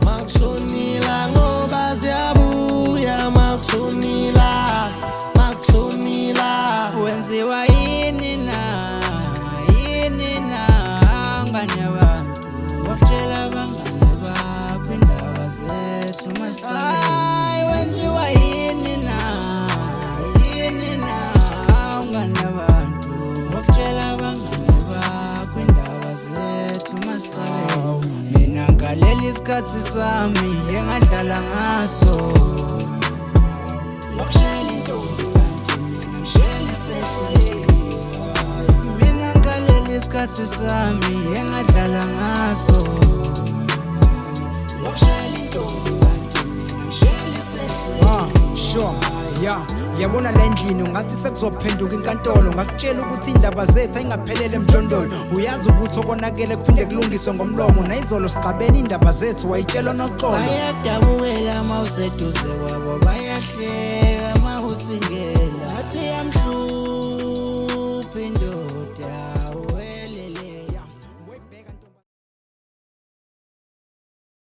Makushonila ngoba ziyabuya makushonila wenziwa yini na ngane abantu wakutshela abangane bakho indaba zethu masiqaleni wenziwa yini na ngane abantu wakutshela abangane bakho indaba zethu masiqaleni mina ngaleli isikhathi sami engadlala ngaso ngokushela intombi kanti mina ngishela isehluleki mina ngaleli isikhathi sami engadlala ngaso ngokushela intombi kanti mina ngishela isehluleki sure yabona le ndlini ungathi sekuzophenduka inkantolo ngakutshela ukuthi indaba zethu ayingaphelele emjondolo uyazi ukuthi okonakele kuphinde kulungiswe ngomlomo nayizolo sigabeni indaba zethu wayitshela noxolo bayadabukela mawuseduze kwabo bayahleka mawusingela athi yamhlu